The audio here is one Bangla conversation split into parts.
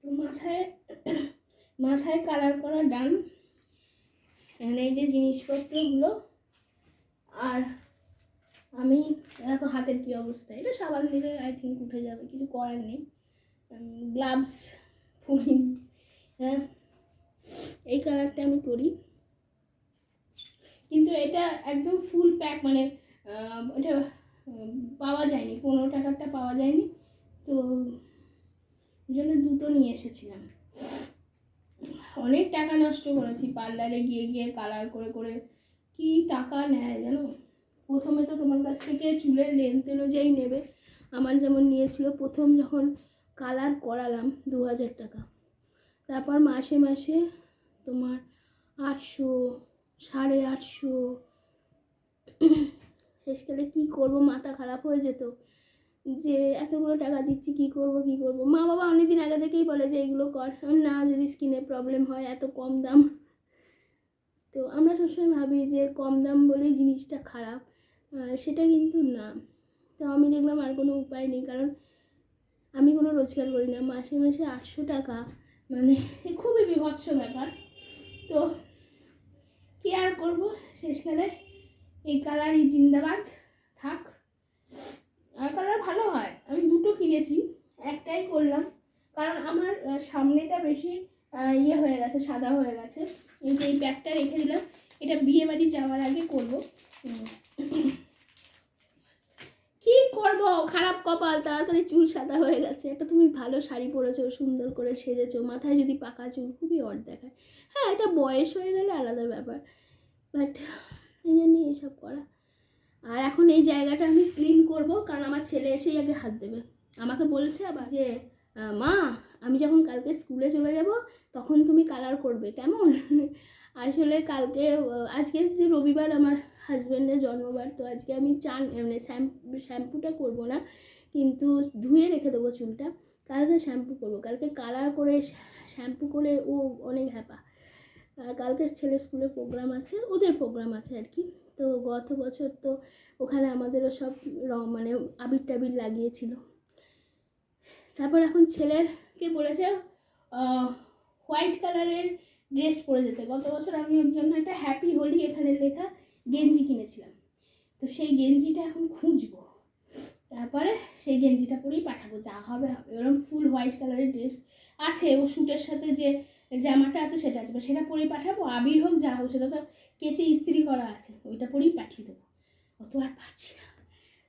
তো মাথায় কালার করা ডান। এখানে এই যে জিনিসপত্রগুলো, আর আমি দেখো হাতের কি অবস্থা। এটা সাবান দিলে আই থিঙ্ক উঠে যাবে, কিছু করার নেই। গ্লাভস পরি। হ্যাঁ, এই কালারটা আমি করি, কিন্তু এটা একদম ফুল প্যাক, মানে এটা পাওয়া যায়নি, 15 টাকারটা পাওয়া যায়নি, তো ওই জন্য দুটো নিয়ে এসেছিলাম। অনেক টাকা নষ্ট করেছি পার্লারে গিয়ে গিয়ে কালার করে করে, কি টাকা নেয় জানো। প্রথমে তো তোমার কাছ থেকে চুলের লেন্থ অনুযায়ী নেবে। আমার যেমন নিয়েছিল প্রথম যখন কালার করালাম 2000 টাকা, তারপর মাসে মাসে তোমার 800, 850। শেষকালে কি করব, মাথা খারাপ হয়ে যেত যে এতগুলো টাকা দিচ্ছি, কি করব। মা বাবা অনেকদিন আগে থেকেই বলে যে এগুলো কর, না যদি স্কিনে প্রবলেম হয়, এত কম দাম। তো আমরা সবসময় ভাবি যে কম দাম বলেই জিনিসটা খারাপ, সেটা কিন্তু না। তো আমি দেখলাম আর কোনো উপায় নেই, কারণ আমি কোনো রোজগার করি না। মাসে মাসে 800 টাকা, মানে খুবই বিভৎস ব্যাপার। তো কি আর করবো, শেষকালে এই কালারই জিন্দাবাদ থাক। আর কালার ভালো হয়, আমি দুটো কিনেছি, একটাই করলাম, কারণ আমার সামনেটা বেশি ইয়ে হয়ে গেছে, সাদা হয়ে গেছে। এই যে এই প্যাকটা রেখে দিলাম, এটা বিয়ে বাড়ি যাওয়ার আগে করবো। কি করব, খারাপ কপাল, তাড়াতাড়ি চুল সাদা হয়ে গেছে। এটা তুমি ভালো শাড়ি পরেছো, সুন্দর করে সেজেছো, মাথায় যদি পাকা চুল, খুবই অড দেখায়। হ্যাঁ, এটা বয়স হয়ে গেলে আলাদা ব্যাপার, বাট এই জন্যই এইসব করা। আর এখন এই জায়গাটা আমি ক্লিন করব, কারণ আমার ছেলে এসেই আগে হাত দেবে। আমাকে বলছে আবার যে মা, আমি যখন কালকে স্কুলে চলে যাব তখন তুমি কালার করবে, কেমন? আসলে কালকে, আজকে যে রবিবার আমার হাজব্যান্ডের জন্মবার, তো আজকে আমি মানে শ্যাম্পুটা করব না, কিন্তু ধুয়ে রেখে দেবো চুলটা। কালকে শ্যাম্পু করবো, কালকে কালার করে শ্যাম্পু করে ও অনেক হ্যাপা। আর কালকে ছেলে স্কুলে প্রোগ্রাম আছে, ওদের প্রোগ্রাম আছে আর কি। তো গত বছর তো ওখানে আমাদেরও সব মানে আবির টাবির লাগিয়েছিল। তারপর এখন ছেলেকে বলেছে হোয়াইট কালারের ড্রেস পরে যেতে। গত বছর আমি ওর জন্য একটা হ্যাপি হোলি এখানে লেখা গেঞ্জি কিনেছিলাম, তো সেই গেঞ্জিটা এখন খুঁজবো, তারপরে সেই গেঞ্জিটা পরেই পাঠাবো, যা হবে হবে। ওরকম ফুল হোয়াইট কালারের ড্রেস আছে, ও স্যুটের সাথে যে জামাটা আছে সেটা আছে, সেটা পরেই পাঠাবো। আবির হোক যা হোক, সেটা তো কেচে ইস্ত্রি করা আছে, ওইটা পরেই পাঠিয়ে দেবো। অত আর পারছি না।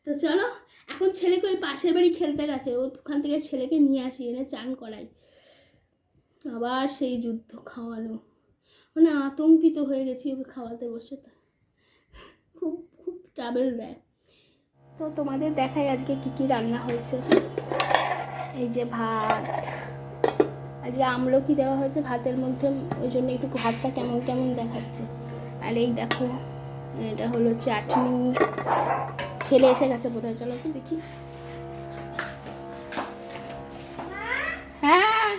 তো চলো, এখন ছেলেকে ওই পাশের বাড়ি খেলতে গেছে, ওখান থেকে ছেলেকে নিয়ে আসি, এনে চান করাই। আবার সেই যুদ্ধ, খাওয়ানো, মানে আতঙ্কিত হয়ে গেছি ওকে খাওয়াতে বসে। খুব খুব ট্রাবেল দেয়। তো তোমাদের দেখাই আজকে কি কি রান্না হয়েছে। এই যে ভাত, আজকে আমলকি দেওয়া হয়েছে ভাতের মধ্যে, ওই জন্য একটু ভাতটা কেমন কেমন দেখাচ্ছে। আর এই দেখো, এটা হলো চাটনি। ছেলে এসে গেছে বোধহয়, চলো কি দেখি। হ্যাঁ,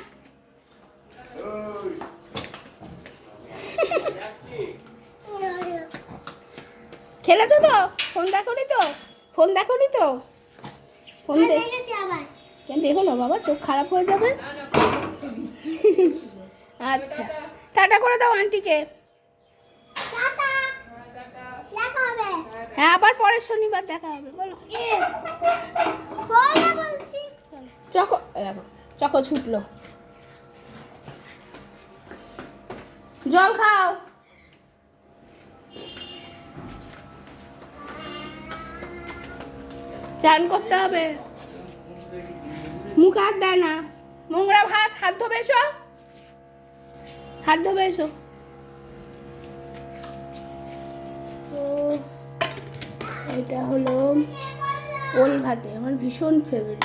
খেলেছো তো? ফোন দেখোনি তো? ফোন কেন দেখো না বাবা, চোখ খারাপ হয়ে যাবে। আচ্ছা, টাটা করে দাও আন্টিকে। হ্যাঁ, আবার পরের শনিবার দেখা হবে, বলো। চকো, দেখো চকো ছুটলো। জল খাও। চান করতে হবে, মুখ হাত দেয় না, নোংরা ভাত, হাত ধোবে এসো, হাত ধোবে এসো। তো এটা হলো ওল ভাতে, আমার ভীষণ ফেভারিট।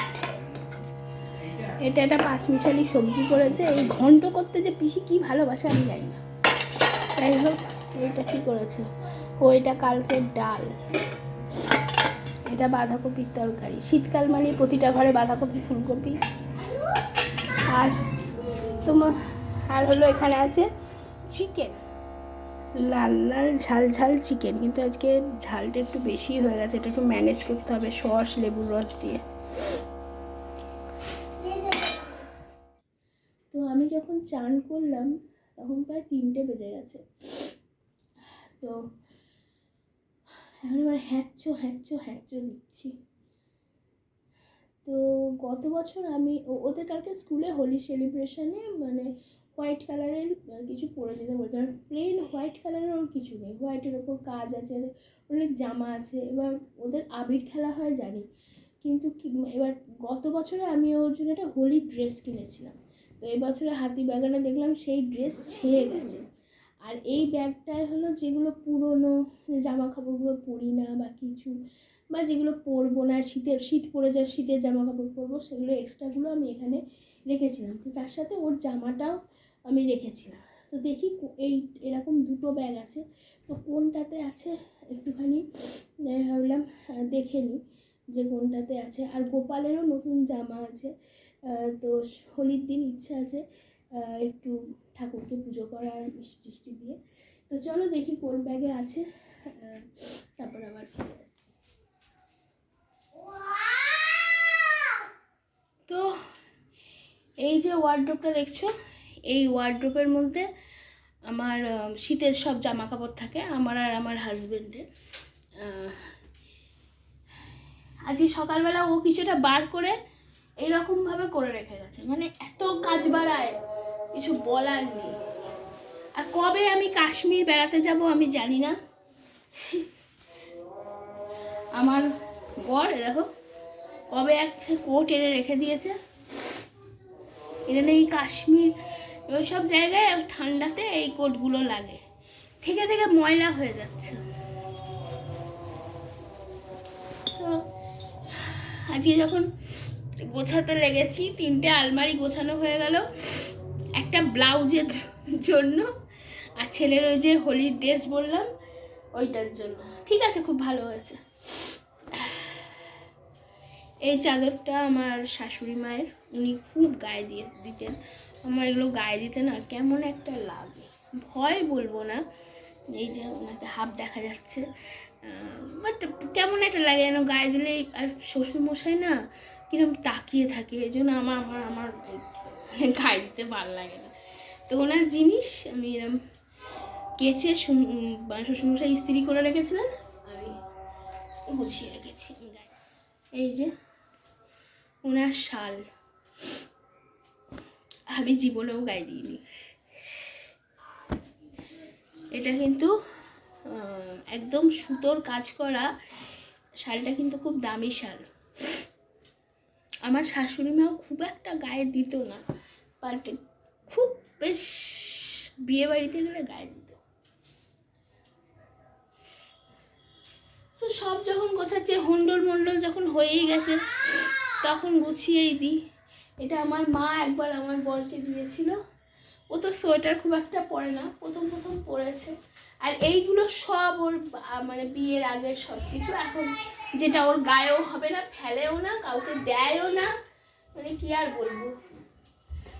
এটা একটা পাঁচমিশালি সবজি করেছে, এই ঘন্ট করতে যে পিসি কি ভালোবাসে আমি জানি না। যাই হোক, এইটা কী করেছে, ও এটা কালকের ডাল, এটা বাঁধাকপির তরকারি। শীতকাল মানে প্রতিটা ঘরে বাঁধাকপি, ফুলকপি। আর তোমার আর হলো এখানে আছে চিকেন, লাল লাল ঝাল ঝাল চিকেন, কিন্তু আজকে ঝালটা একটু বেশি হয়ে গেছে, এটা একটু ম্যানেজ করতে হবে সস লেবুর রস দিয়ে। চান করলাম তখন প্রায় 3টে বেজে গেছে। তো এখন এবার হ্যাঁচো দিচ্ছি। তো গত বছর আমি ওদের কালকে স্কুলে হোলি সেলিব্রেশনে মানে হোয়াইট কালারের কিছু পরে যেতে বলছে, আর প্লেন হোয়াইট কালারের ওর কিছু নেই, হোয়াইটের ওপর কাজ আছে, অনেক জামা আছে। এবার ওদের আবির খেলা হয় জানি, কিন্তু এবার গত বছরে আমি ওর জন্য একটা হোলি ড্রেস কিনেছিলাম। তো এই বছরে হাতিবাগানে দেখলাম সেই ড্রেস ছেড়ে গেছে। আর এই ব্যাগটায় হলো যেগুলো পুরনো জামা কাপড়গুলো পরি না বা কিছু, বা যেগুলো পরবো না, শীত পরে যায়, শীতের জামা কাপড় পরবো, সেগুলো এক্সট্রাগুলো আমি এখানে রেখেছিলাম। তো তার সাথে ওর জামাটাও আমি রেখেছিলাম। তো দেখি এরকম 2টো ব্যাগ আছে, তো কোনটাতে আছে একটুখানি ভাবলাম দেখে নিই যে কোনটাতে আছে। আর গোপালেরও নতুন জামা আছে, তো হোলির দিন ইচ্ছা আছে একটু ঠাকুরকে পুজো করার মিষ্টি দিয়ে। তো চলো দেখি কোন ব্যাগে আছে, তারপর আবার ফিরে আসছি। তো এই যে ওয়ার্ড্রোবটা দেখছো, এই ওয়ার্ড্রোবের মধ্যে আমার শীতের সব জামা কাপড় থাকে, আমার আর আমার হাজবেন্ডের। আজকে সকালবেলা ও কিছুটা বার করে এইরকমভাবে করে রেখে গেছে, মানে এত কাজ বাড়ায় কিছু বলার নেই। আর কবে আমি কাশ্মীর বেড়াতে যাব আমি জানি না। আমার বর দেখো কবে একটা কোট এনে রেখে দিয়েছে, এখানে এই কাশ্মীর ওই সব জায়গায় ঠান্ডাতে এই কোটগুলো লাগে, থেকে থেকে ময়লা হয়ে যাচ্ছে। তো আজকে যখন গোছাতে লেগেছি, 3টে আলমারি গোছানো হয়ে গেল একটা ব্লাউজের জন্য, আর ছেলের ওই যে হোলির ড্রেস বললাম ওইটার জন্য। ঠিক আছে, খুব ভালো হয়েছে। এই চাদরটা আমার শাশুড়ি মায়ের, উনি খুব গায়ে দিতেন। আমার এগুলো গায়ে দিতে না কেমন একটা লাগে, ভয় বলবো না, এই যে ওনাকে হাফ দেখা যাচ্ছে, বাট কেমন একটা লাগে যেন গায়ে দিলে। আর শ্বশুরমশাই না কিরকম তাকিয়ে থাকে, এই জন্য আমার গায়ে দিতে ভালো লাগে না। তো ওনার জিনিস আমি এরকম কেচে শ্বশুরমশাই ইস্ত্রি করে রেখেছিলেন, আমি গুছিয়ে রেখেছি। এই যে ওনার শাল, আমি জীবনেও গায়ে দিইনি। এটা কিন্তু একদম সুতোর কাজ করা শালটা, কিন্তু খুব দামি শাল। আমার শাশুড়ি মাও খুব একটা গায়ে দিত না, বাট খুব বেশ বিয়ে বাড়িতে গেলে গায়ে দিত। তো সব যখন গোছাচ্ছে, হন্ডল মন্ডল যখন হয়েই গেছে, তখন গুছিয়েই দিই। এটা আমার মা একবার আমার বরকে দিয়েছিল, ও তো সোয়েটার খুব একটা পরে না, প্রথম পরেছে। আর এইগুলো সব ওর মানে বিয়ের আগের সব কিছু, এখন যেটা ওর গায়েও হবে না, ফেলেও না, কাউকে দেয়ও না, মানে কি আর বলবো।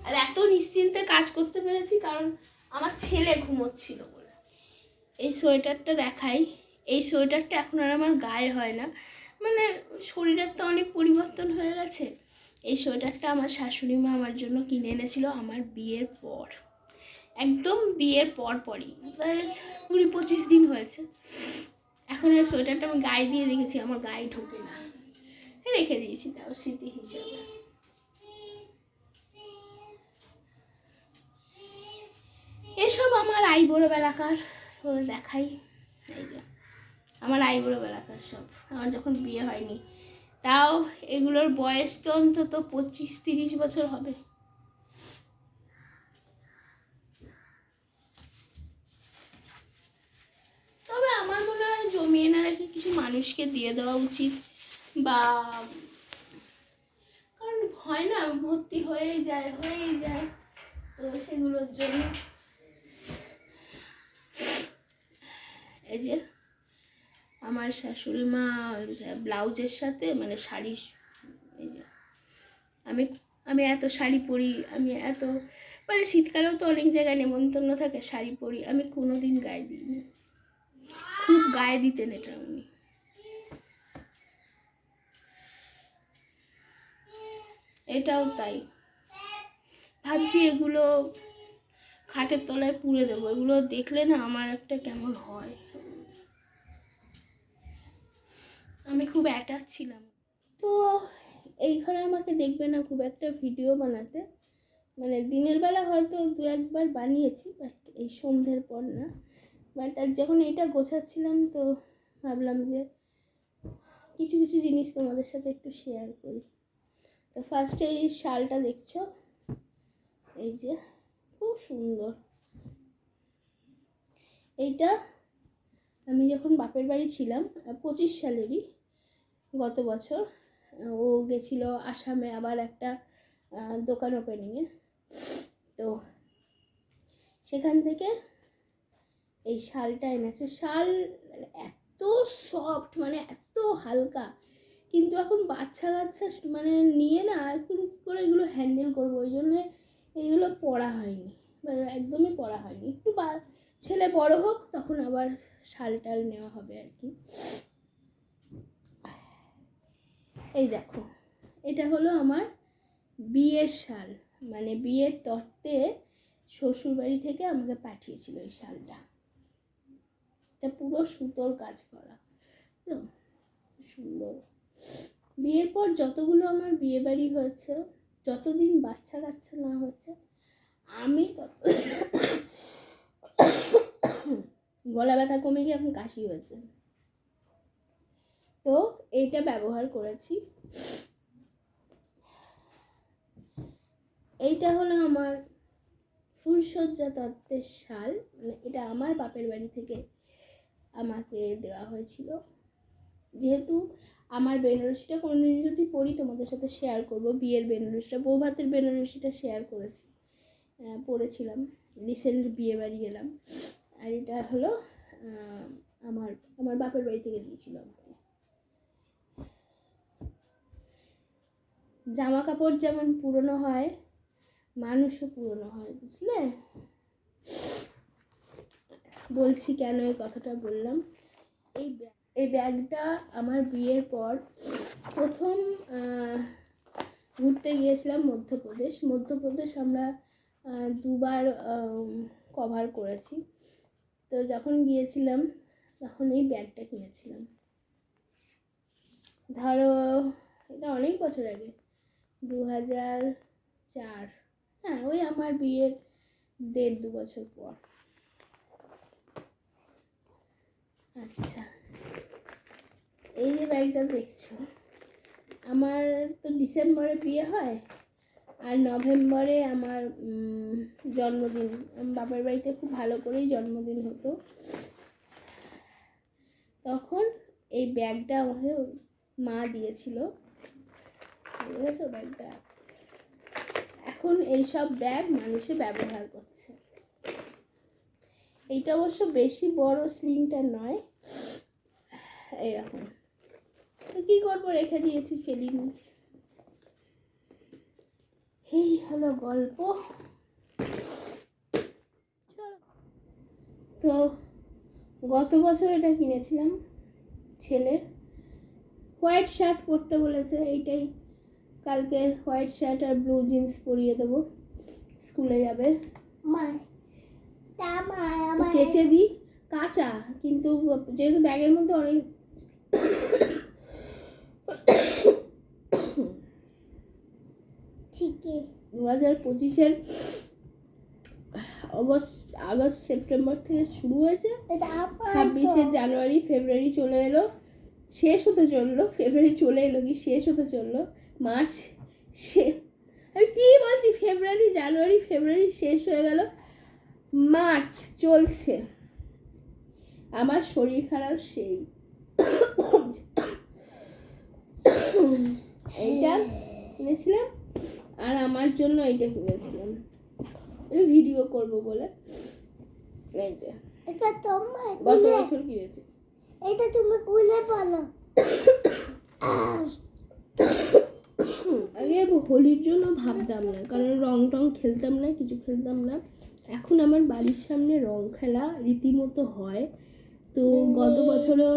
আর এত নিশ্চিন্তে কাজ করতে পেরেছি কারণ আমার ছেলে ঘুমোচ্ছিল বলে। এই সোয়েটারটা দেখাই, এই সোয়েটারটা এখন আর আমার গায়ে হয় না, মানে শরীরের তো অনেক পরিবর্তন হয়ে গেছে। এই সোয়েটারটা আমার শাশুড়ি মা আমার জন্য কিনে এনেছিল আমার বিয়ের পর, একদম বিয়ের পরই, প্রায় 20-25 দিন হয়েছে। এখন এই সোয়েটারটা আমি গায়ে দিয়ে দেখেছি, আমার গায়ে ঢোকে না, রেখে দিয়েছি তাও স্মৃতি হিসাবে। এসব আমার আইবুড়ো বেলাকার দেখাই, এই যে আমার আইবুড়ো বেলাকার সব, আমার যখন বিয়ে হয়নি, তাও এগুলোর বয়স তো অন্তত 25-30 বছর হবে। তবে আমার মনে হয় জমিয়ে না রেখে কিছু মানুষকে দিয়ে দেওয়া উচিত, বা কারণ হয় না ভর্তি হয়েই যায়, তো সেগুলোর জন্য। এই যে আমার শাশুড়ি মা ব্লাউজের সাথে মানে শাড়ি, এই যে আমি এত শাড়ি পরি, আমি এত মানে শীতকালেও তো অনেক জায়গায় নেমন্তন্ন থাকে, শাড়ি পরি, আমি কোনোদিন গায়ে দিইনি। খুব গায়ে দিতেন এটা উনি। এটাও তাই, ভাবছি এগুলো খাটের তলায় পুড়ে দেবো। এগুলো দেখলে না আমার একটা কেমন হয়, আমি খুব অ্যাটাচ ছিলাম। তো এই ঘরে আমাকে দেখবে না খুব একটা ভিডিও বানাতে, মানে দিনের বেলা হয়তো 2-1বার বানিয়েছি, বাট এই সন্ধ্যের পর না। বাট আর যখন এটা গোছাচ্ছিলাম তো ভাবলাম যে কিছু কিছু জিনিস তোমাদের সাথে একটু শেয়ার করি। তো ফার্স্টে এই শালটা দেখছো, এই যে খুব সুন্দর। এইটা আমি যখন বাপের বাড়ি ছিলাম 25 সালেরই, গত বছর ও গেছিল আসামে আবার একটা দোকান ওপেনিংয়ে, তো সেখান থেকে এই শালটা এনেছে। শাল এত সফট, মানে এত হালকা, কিন্তু এখন বাচ্চা কাচ্চা মানে নিয়ে না এখন করে এগুলো হ্যান্ডেল করবো, ওই জন্যে এইগুলো পরা হয়নি, মানে একদমই পরা হয়নি। একটু ছেলে বড় হোক তখন আবার শাল টাল নেওয়া হবে আর কি। এই দেখো, এটা হলো আমার বিয়ের শাল, মানে বিয়ের তত্ত্বে শ্বশুরবাড়ি থেকে আমাকে পাঠিয়েছিল এই শালটা। এটা পুরো সুতোর কাজ করা, তো সুন্দর। বিয়ের পর যতগুলো আমার বিয়ে বাড়ি হয়েছে, যতদিন বাচ্চা কাচ্চা না হচ্ছে, আমি তত গলা ব্যথা কমে গিয়ে এখন কাশি হয়েছে, তো এইটা ব্যবহার করেছি। এইটা হলো আমার ফুলসজ্জা তত্ত্বের শাল, মানে এটা আমার বাপের বাড়ি থেকে আমাকে দেওয়া হয়েছিল। যেহেতু আমার বেনারসিটা কোনোদিন যদি পড়ি তোমাদের সাথে শেয়ার করব, বিয়ের বেনারসিটা, বৌভাতের বেনারসিটা শেয়ার করেছি, পড়েছিলাম, রিসেন্ট বিয়ে বাড়ি গেলাম। আর এটা হলো আমার আমার বাপের বাড়ি থেকে দিয়েছিল আমাকে। জামা কাপড় যেমন পুরনো হয়, মানুষও পুরনো হয়, বুঝলে? বলছি কেন এই কথাটা বললাম। এই ব্যাগটা আমার বিয়ের পর প্রথম ঘুরতে গিয়েছিলাম মধ্যপ্রদেশ আমরা 2বার কভার করেছি। তো যখন গিয়েছিলাম তখন এই ব্যাগটা কিনেছিলাম, ধরো এটা অনেক বছর আগে, 2004, হ্যাঁ ওই আমার বিয়ের 1.5-2 বছর পর। আচ্ছা, এই যে ব্যাগটা দেখছো, আমার তো ডিসেম্বরে বিয়ে হয়, আর নভেম্বরে আমার জন্মদিন। বাপের বাড়িতে খুব ভালো করেই জন্মদিন হতো, তখন এই ব্যাগটা আমাকে মা দিয়েছিল, বুঝেছো ব্যাগটা। এখন এইসব ব্যাগ মানুষে ব্যবহার করছে। এইটা অবশ্য বেশি বড় স্লিংটা নয়, এরকম। তো কী করবো, রেখে দিয়েছি, ফেলিনি। এই হলো গল্প। তো গত বছর এটা কিনেছিলাম ছেলের, হোয়াইট শার্ট পরতে বলেছে, এইটাই কালকে হোয়াইট শার্ট আর ব্লু জিন্স পরিয়ে দেবো, স্কুলে যাবে। কেচে দিই, কাঁচা, কিন্তু যেহেতু ব্যাগের মধ্যে অনেক 2025-এর আগস্ট সেপ্টেম্বর থেকে শুরু হয়েছে, 26 জানুয়ারি ফেব্রুয়ারি চলে এলো, শেষ হতে চললো, ফেব্রুয়ারি চলে এলো কি শেষ হতে চললো, মার্চ আমি কি বলছি, জানুয়ারি ফেব্রুয়ারি শেষ হয়ে গেল, মার্চ চলছে। আমার শরীর খারাপ সেই। এইটা কিনেছিলাম, আর আমার জন্য এইটা কিনেছিলাম, আমি ভিডিও করব বলে। এই যে এটা তোমার গত বছর কিনেছি, এটা তুমি খুলে বলো। আগে হোলির জন্য ভাবতাম না, কারণ রং টং খেলতাম না, কিছু খেলতাম না। এখন আমার বাড়ির সামনে রং খেলা রীতিমতো হয়। তো গত বছরও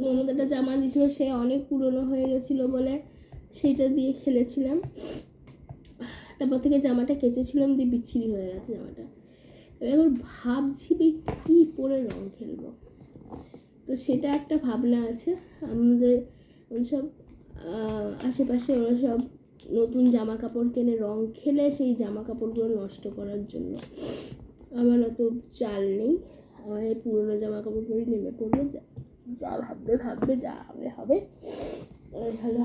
ননদের জামা দিয়েছিল, সে অনেক পুরনো হয়ে গেছিলো বলে সেইটা দিয়ে খেলেছিলাম। তারপর থেকে জামাটা কেচেছিলাম, দিয়ে বিচ্ছিরি হয়ে গেছে জামাটা। এবার ভাবছি কী পরে রং খেলবো, তো সেটা একটা ভাবনা আছে। আমাদের সব আশেপাশে ওরা সব নতুন জামা কাপড় কেনে রং খেলে সেই জামা কাপড়গুলো নষ্ট করার জন্য। আমার অত চাল নেই, আমার এই পুরোনো জামা কাপড়গুলোই নেমে পড়বে, যা ভাববে যা হবে হবে। হলো